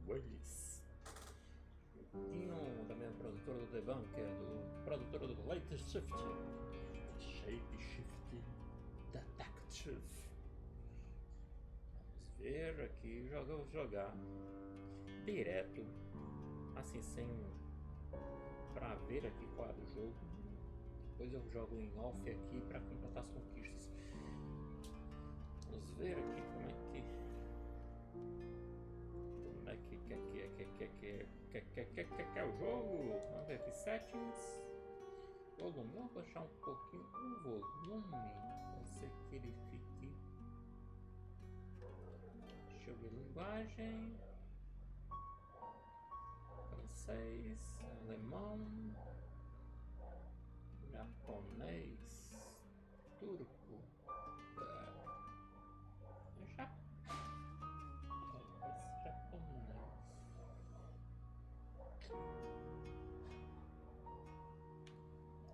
Willis. Joguinho da minha produtora do Devan, que é do produtora do latest shift, Shapeshifting Detective. Vamos ver aqui, vou jogar direto, assim, sem pra ver aqui qual é do jogo. Depois eu jogo em off aqui para completar as conquistas. Vamos ver aqui como é que é o jogo. Vamos ver aqui, settings, volume. Vamos baixar um pouquinho o volume, pode ser que ele fique. Deixa eu ver, linguagem, francês, alemão, japonês, turco, japonês.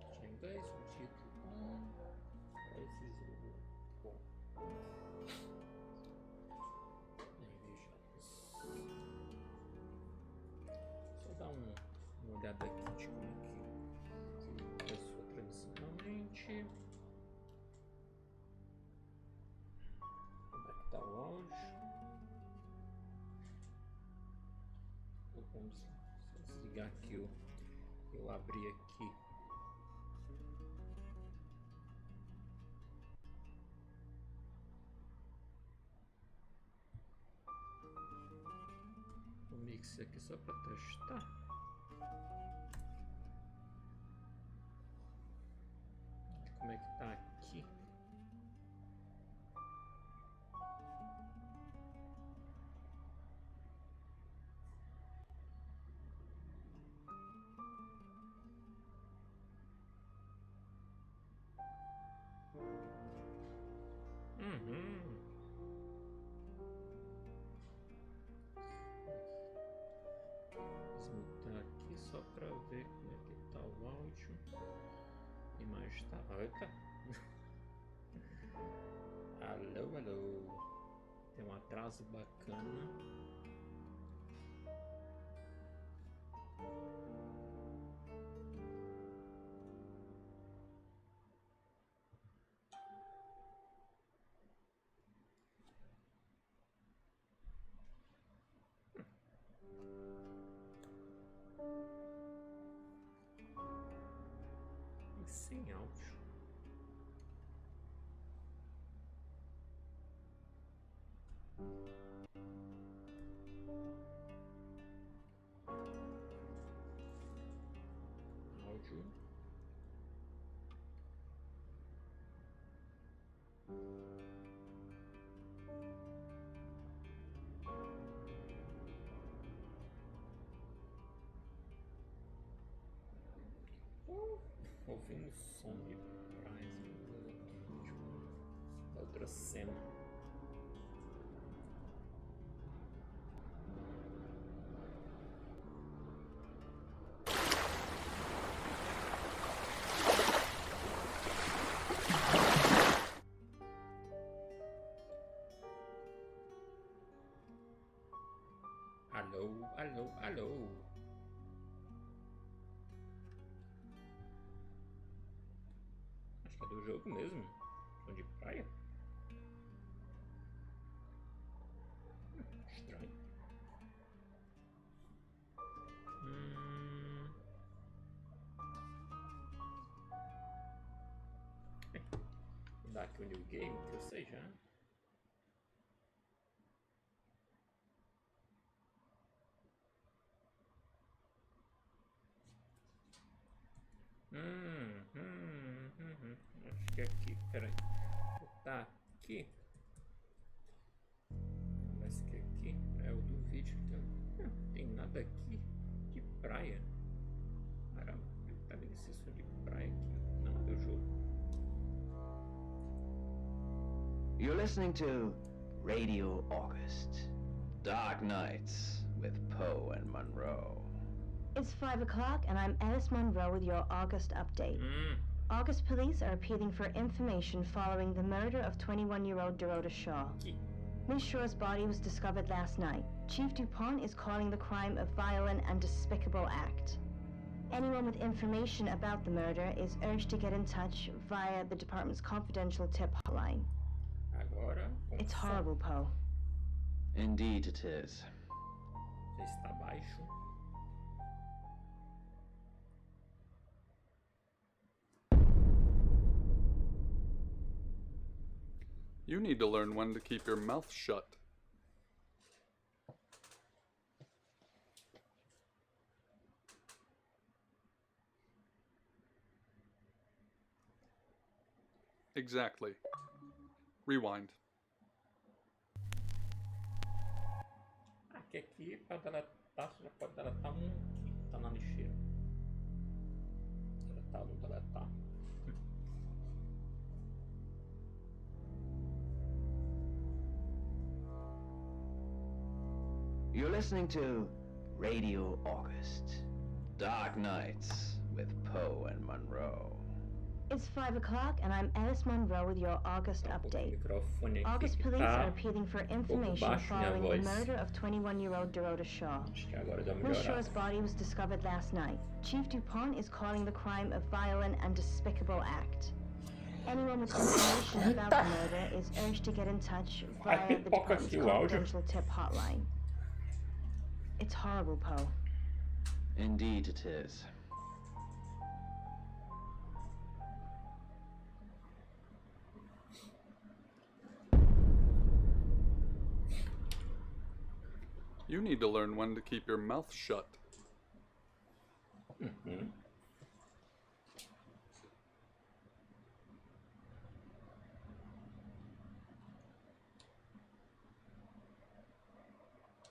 Já em inglês, o título esses bom. Só dar uma olhada aqui de como é que começou tradicionalmente. Como é que tá o áudio? Vamos desligar aqui, eu abri aqui. O mix aqui só para testar. Como é que tá aqui? Desmutar aqui só para ver como é que tá o áudio. A imagem tá alta. Alô, alô. Tem um atraso bacana. Sem áudio. Áudio. Ouvindo som de praia, tipo, outra cena. Alô, alô, alô. Acho que é do jogo mesmo. Som de praia. Estranho. Vou dar aqui o new game, que eu sei já. Acho que é aqui, peraí. Vou botar aqui. Parece que aqui é o do vídeo. Então, não tem nada aqui de praia. Caramba, tá vendo esse som de praia aqui? Não é do jogo. You're listening to Radio August. Dark Nights with Poe and Monroe. It's 5 o'clock and I'm Alice Monroe with your August update. August police are appealing for information following the murder of 21-year-old Dorota Shaw. Miss Shore's body was discovered last night. Chief DuPont is calling the crime a violent and despicable act. Anyone with information about the murder is urged to get in touch via the department's confidential tip hotline. Agora, It's horrible, Poe. Indeed it is. já está baixo. You need to learn when to keep your mouth shut. Exactly. Rewind. Aqui para deletar, você já pode deletar um que tá na lixeira. Deletar ou não deletar. You're listening to Radio August. Dark Nights with Poe and Monroe. It's 5 o'clock, and I'm Alice Monroe with your August update. Microfone aqui August que police tá are appealing for information baixo minha following voz. the murder of 21-year-old Dorota Shaw. Acho que agora deu Miss melhorar. Shore's body was discovered last night. Chief DuPont is calling the crime a violent and despicable act. Anyone with information about the murder is urged to get in touch via the pipoca department's aqui o áudio. confidential tip hotline. It's horrible, Poe. Indeed it is. You need to learn when to keep your mouth shut.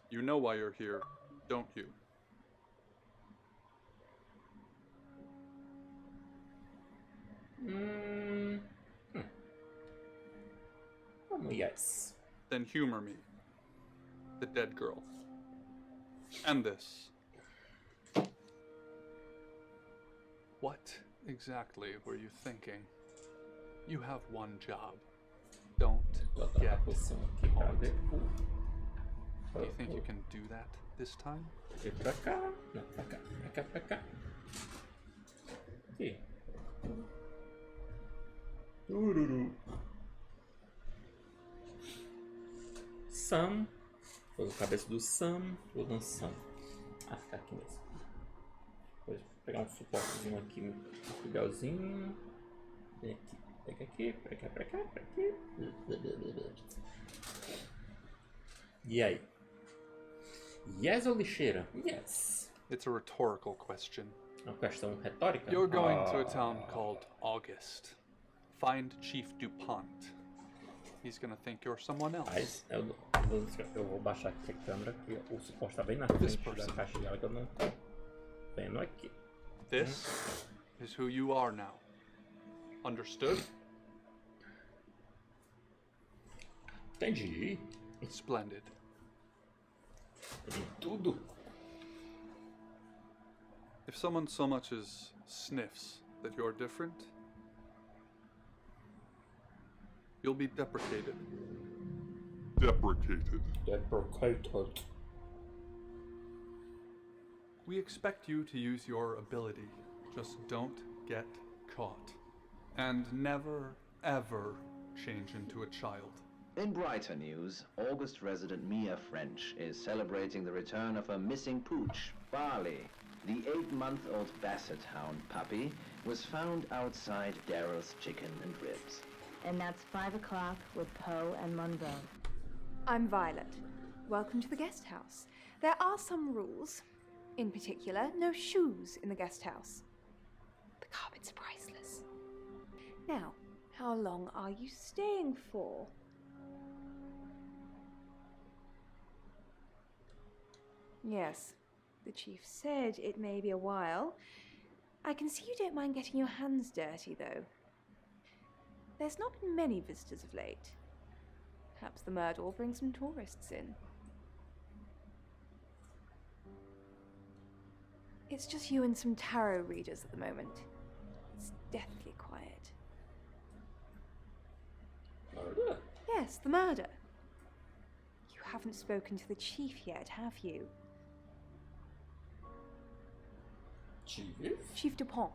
You know why you're here, don't you? Yes. Then humor me. The dead girl. And this. What exactly were you thinking? You have one job. Don't Botar get a poção aqui pra caught. ver. Do you think you can do that this time? Aqui pra cá. Não, pra cá. Pra cá, pra cá. Aqui. Tururu. Sam. Foi a cabeça do Sam. Vou dançando. Ah, ficar aqui mesmo. Depois pegar um suportezinho aqui. Um legalzinho. Vem aqui. Pega aqui. Pra cá, pra cá, pra aqui. E aí? Yes ou lixeira? Yes. It's a rhetorical question. Uma questão retórica? You're going to a town called August. Find Chief DuPont. He's gonna think you're someone else. Mas eu vou baixar aqui a câmera, que o suporte está bem na frente da caixa dela que eu não tô vendo aqui. This is who you are now. Understood? Entendi. Splendid. Entendi tudo. If someone so much as sniffs that you're different, you'll be deprecated. Deprecated. Deprecated. We expect you to use your ability. Just don't get caught. And never, ever change into a child. In brighter news, August resident Mia French is celebrating the return of her missing pooch, Barley. The 8-month-old basset hound puppy was found outside Daryl's Chicken and Ribs. And that's 5 o'clock with Poe and Monroe. I'm Violet. Welcome to the guest house. There are some rules. In particular, no shoes in the guest house. The carpets are priceless. Now, how long are you staying for? Yes, the chief said it may be a while. I can see you don't mind getting your hands dirty, though. There's not been many visitors of late. Perhaps the murder will bring some tourists in. It's just you and some tarot readers at the moment. It's deathly quiet. Murder? Yes, the murder. haven't spoken to the chief yet, have you? Chief? Chief Dupont.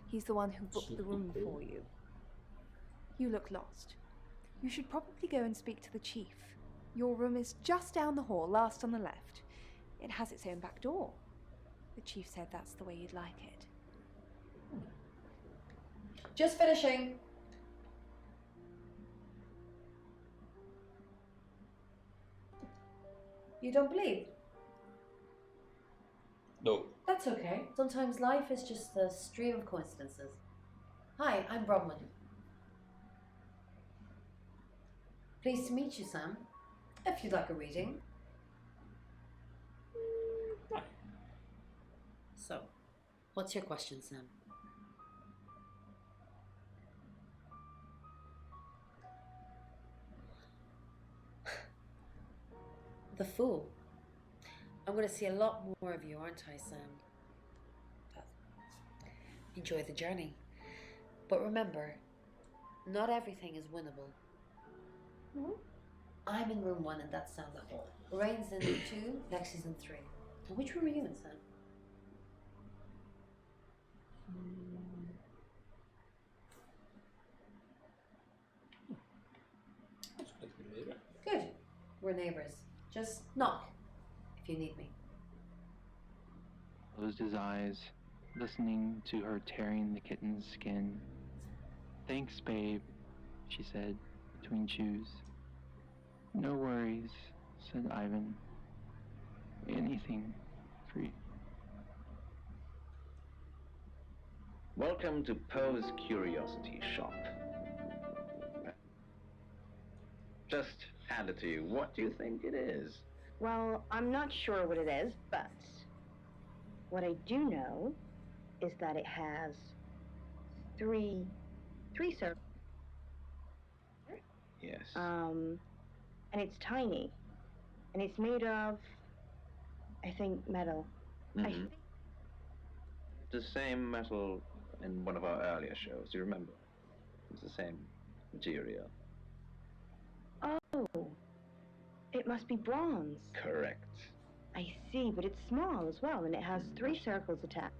He's the one who booked Chief the room Dupont. for you. You look lost. You should probably go and speak to the chief. Your room is just down the hall, last on the left. It has its own back door. The chief said that's the way you'd like it. Just finishing. You don't believe? No. That's okay. Sometimes life is just a stream of coincidences. Hi, I'm Bronwyn. Pleased to meet you, Sam. If you'd like a reading. So, what's your question, Sam? The Fool. I'm going to see a lot more of you, aren't I, Sam? Enjoy the journey. But remember, not everything is winnable. I'm in room 1 and that's down the hall. Lorraine's in 2, Lexi's in 3. And which room are you in, Sam? Good. We're neighbors. Just knock if you need me. Closed his eyes, listening to her tearing the kitten's skin. "Thanks, babe," she said, between chews. "No worries," said Ivan. "Anything for you." Welcome to Poe's Curiosity Shop. Just hand it to you. What do you think it is? Well, I'm not sure what it is, but what I do know is that it has three circles. Yes. And it's tiny, and it's made of, I think, metal. I Mhm. think The same metal in one of our earlier shows. Do you remember? It's the same material. Oh, it must be bronze. Correct. I see, but it's small as well, and it has 3 circles attached.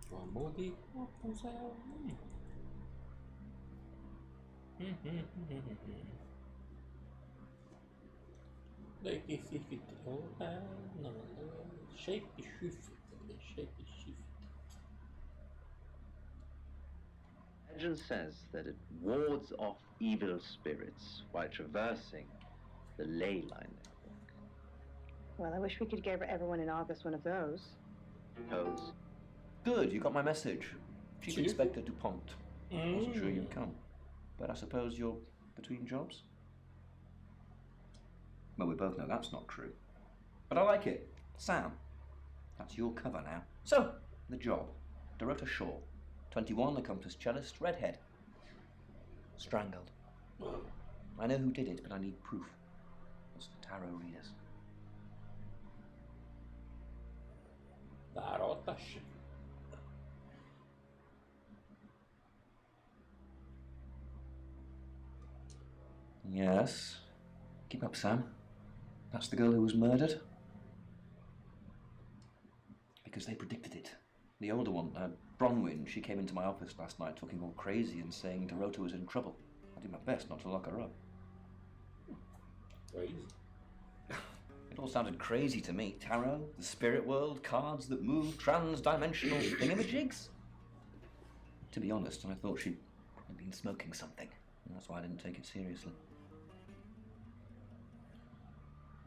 O amor de Rapunzel. Daí que fica. Não, Shapeshift. Shapeshift. Legend says that it wards off evil spirits while traversing the ley line network. Well, I wish we could give everyone in August one of those. Pose. Good, you got my message. Chief Chief? Inspector DuPont. Wasn't sure you'd come. But I suppose you're between jobs? Well, we both know that's not true. But I like it. Sam. That's your cover now. So, the job. Dorota Shaw. 21, accomplished cellist, redhead. Strangled. I know who did it, but I need proof. What's the tarot readers? Garotas. Yes. Keep up, Sam. That's the girl who was murdered. Because they predicted it. The older one, Bronwyn, she came into my office last night talking all crazy and saying Dorota was in trouble. I did my best not to lock her up. Crazy. It all sounded crazy to me. Tarot, the spirit world, cards that move, trans-dimensional thingamajigs. To be honest, I thought she'd been smoking something. And that's why I didn't take it seriously.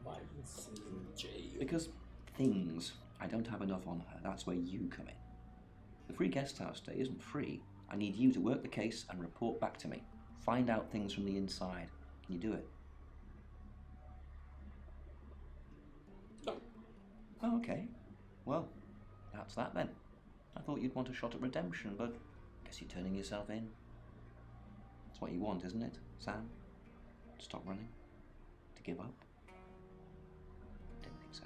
Why is in jail? Because things. I don't have enough on her. That's where you come in. The free guest house stay isn't free. I need you to work the case and report back to me. Find out things from the inside. Can you do it? No. Oh, okay. Well, that's that then. I thought you'd want a shot at redemption, but Guess you're turning yourself in. That's what you want, isn't it, Sam? To stop running? To give up? Didn't think so.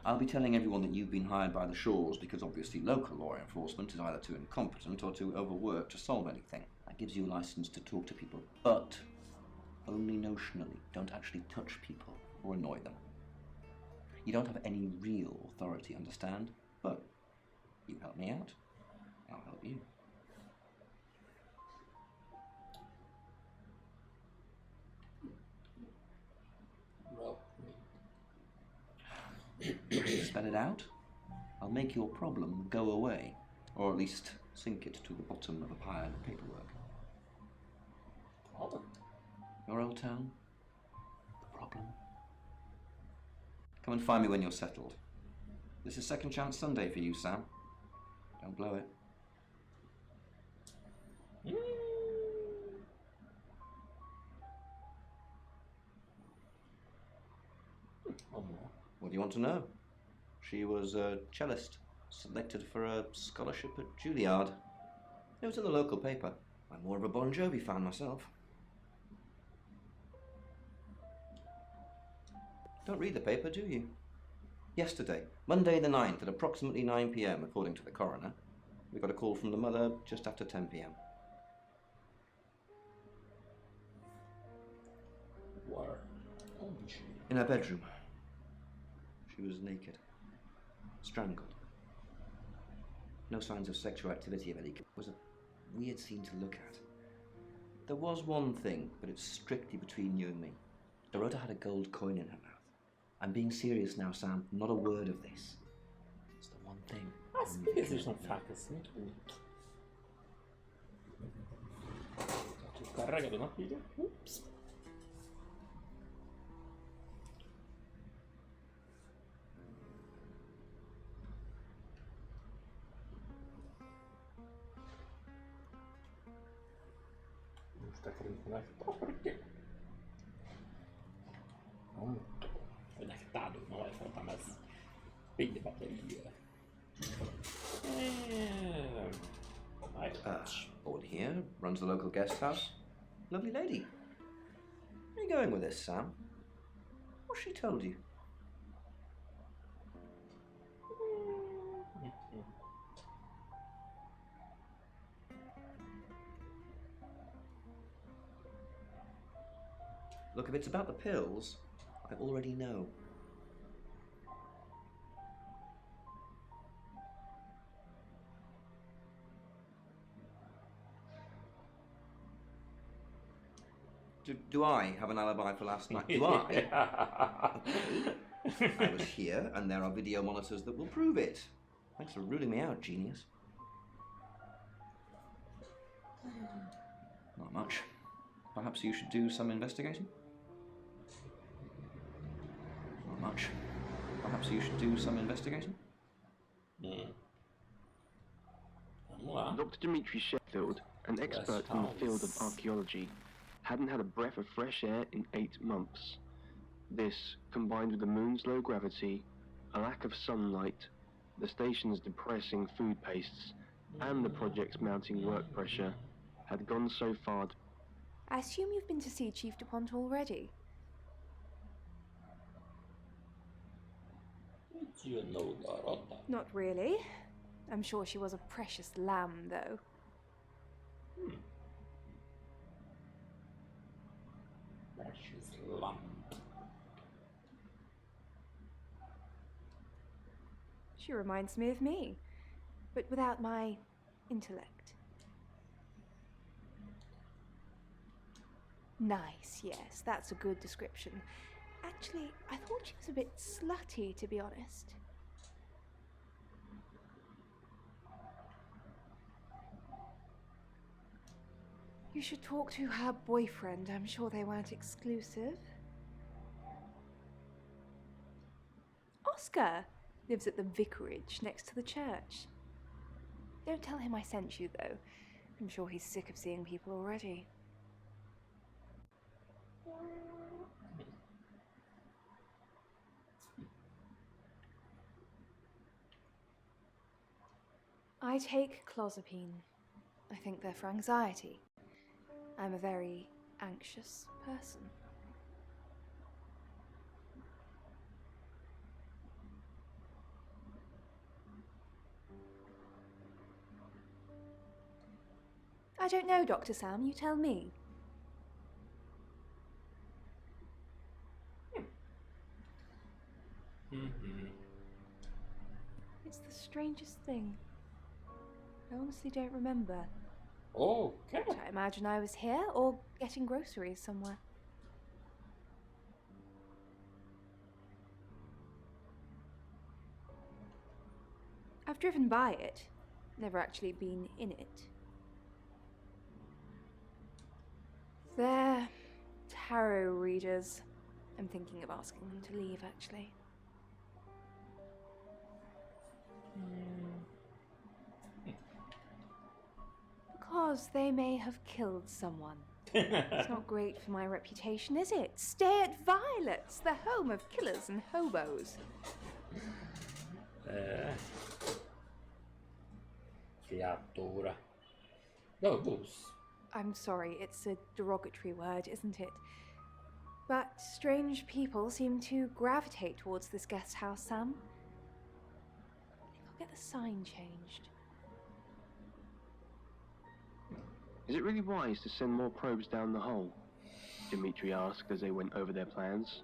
I'll be telling everyone that you've been hired by the Shaws because obviously local law enforcement is either too incompetent or too overworked to solve anything. That gives you a license to talk to people, but only notionally. Don't actually touch people or annoy them. You don't have any real authority, understand? But you help me out, I'll help you. Well, Spell it out. I'll make your problem go away, or at least sink it to the bottom of a pile of paperwork. problem. Your old town? The problem? Come and find me when you're settled. This is Second Chance Sunday for you, Sam. Don't blow it. One more. What do you want to know? She was a cellist, selected for a scholarship at Juilliard. It was in the local paper. I'm more of a Bon Jovi fan myself. Don't read the paper, do you? Yesterday, Monday the 9th at approximately 9 p.m, according to the coroner, we got a call from the mother just after 10 p.m. Where? In her bedroom. She was naked. Strangled. No signs of sexual activity of any kind. It was a weird scene to look at. There was one thing, but it's strictly between you and me. Dorota had a gold coin in her mouth. I'm being serious now, Sam. Not a word of this. It's the one thing. As vezes não faca assim, o carregador na pilha. Ups. Está querendo conectar por quê? Não, conectado, não vai faltar mais pilha de bateria. Board here, runs the local guest house. Lovely lady. Where are you going with this, Sam? What's she told you? Look, if it's about the pills, I already know. Do I have an alibi for last night? Do I? Okay. I was here, and there are video monitors that will prove it. Thanks for ruling me out, genius. Not much. Perhaps you should do some investigating? Not much. Perhaps you should do some investigating? Dr. Dimitri Sheffield, an expert in the field of archaeology, hadn't had a breath of fresh air in 8 months. This, combined with the moon's low gravity, a lack of sunlight, the station's depressing food pastes, and the project's mounting work pressure, had gone so far. I assume you've been to see Chief DuPont already? You know Dorota. Not really. I'm sure she was a precious lamb, though. Precious lamb. She reminds me of me, but without my intellect. Nice, yes, that's a good description. Actually, I thought she was a bit slutty, to be honest. You should talk to her boyfriend. I'm sure they weren't exclusive. Oscar lives at the vicarage next to the church. Don't tell him I sent you, though. I'm sure he's sick of seeing people already. I take clozapine. I think they're for anxiety. I'm a very anxious person. I don't know, Dr. Sam, you tell me. It's the strangest thing. I honestly don't remember. Okay. I imagine I was here or getting groceries somewhere. I've driven by it, never actually been in it. They're tarot readers. I'm thinking of asking them to leave, actually. Because they may have killed someone. It's not great for my reputation, is it? Stay at Violet's, the home of killers and hobos. Criatura. Lobos. I'm sorry, it's a derogatory word, isn't it? But strange people seem to gravitate towards this guest house, Sam. I think I'll get the sign changed. Is it really wise to send more probes down the hole? Dimitri asked as they went over their plans.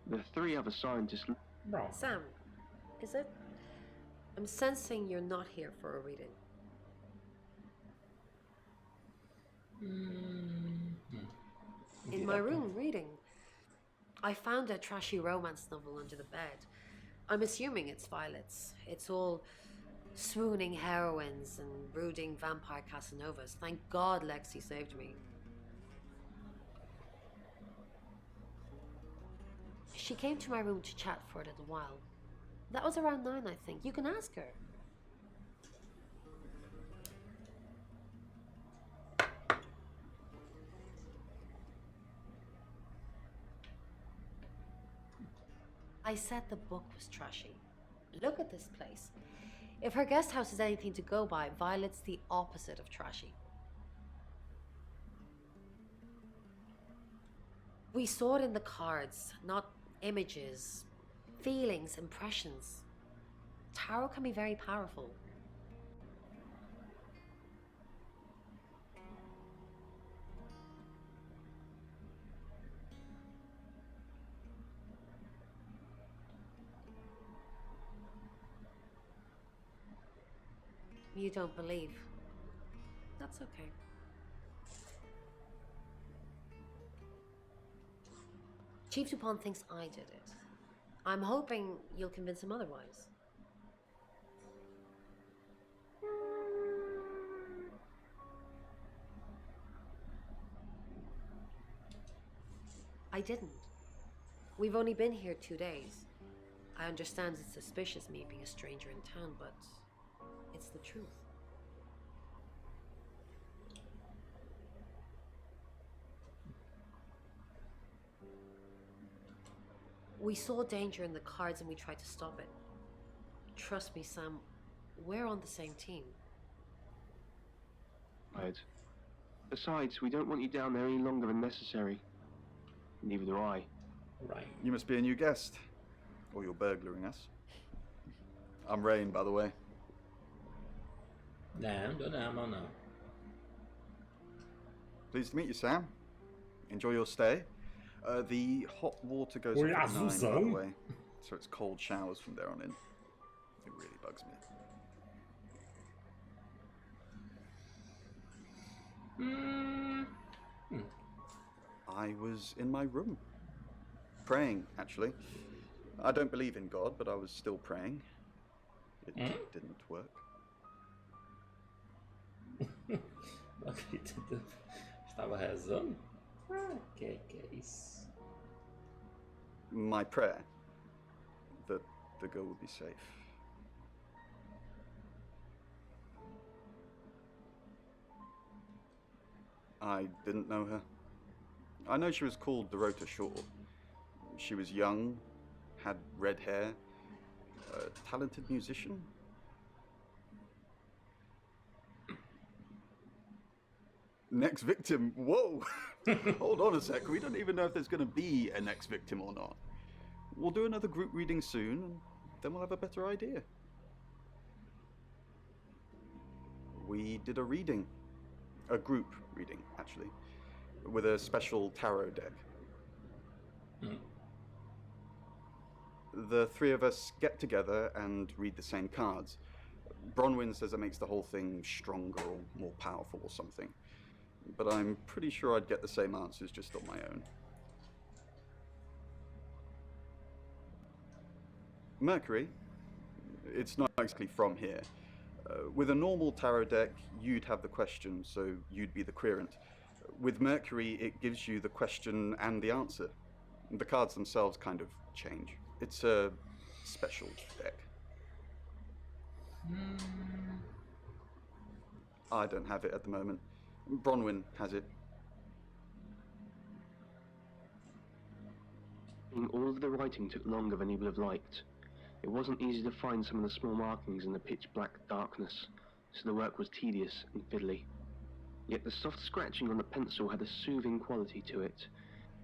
The three other scientists... Bro. Sam, is it? I'm sensing you're not here for a reading. In my room, reading. I found a trashy romance novel under the bed. I'm assuming it's Violet's. It's all swooning heroines and brooding vampire Casanovas. Thank God Lexi saved me. She came to my room to chat for a little while. That was around 9, I think. You can ask her. I said the book was trashy. Look at this place. If her guest house is anything to go by, Violet's the opposite of trashy. We saw it in the cards, not images, feelings, impressions. Tarot can be very powerful. You don't believe. That's okay. Chief Dupont thinks I did it. I'm hoping you'll convince him otherwise. I didn't. We've only been here 2 days. I understand it's suspicious me being a stranger in town, but it's the truth. We saw danger in the cards and we tried to stop it. Trust me, Sam, we're on the same team. Right. Besides, we don't want you down there any longer than necessary. Neither do I. Right. You must be a new guest. Or you're burglaring us. I'm Rain, by the way. No. Pleased to meet you, Sam. Enjoy your stay. The hot water goes off at 9, by the way. So it's cold showers from there on in. It really bugs me. I was in my room. Praying, actually. I don't believe in God, but I was still praying. It didn't work. Estava rezando? Que é isso? My prayer that the girl would be safe. I didn't know her. I know she was called Dorota Shaw. She was young, had red hair, a talented musician. Next victim? Whoa! Hold on a sec, we don't even know if there's going to be a next victim or not. We'll do another group reading soon, and then we'll have a better idea. We did a reading. A group reading, actually. With a special tarot deck. The three of us get together and read the same cards. Bronwyn says it makes the whole thing stronger or more powerful or something. But I'm pretty sure I'd get the same answers just on my own. Mercury, it's not exactly from here. With a normal tarot deck, you'd have the question, so you'd be the querent. With Mercury, it gives you the question and the answer. The cards themselves kind of change. It's a special deck. I don't have it at the moment. Bronwyn has it. All of the writing took longer than he would have liked. It wasn't easy to find some of the small markings in the pitch-black darkness, so the work was tedious and fiddly. Yet the soft scratching on the pencil had a soothing quality to it.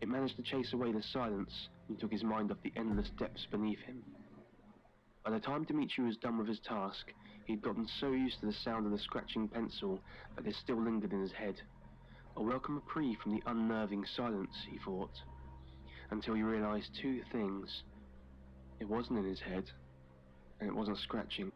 It managed to chase away the silence and took his mind off the endless depths beneath him. By the time Dimitri was done with his task, he'd gotten so used to the sound of the scratching pencil that it still lingered in his head. A welcome reprieve from the unnerving silence, he thought, until he realized two things. It wasn't in his head, and it wasn't scratching.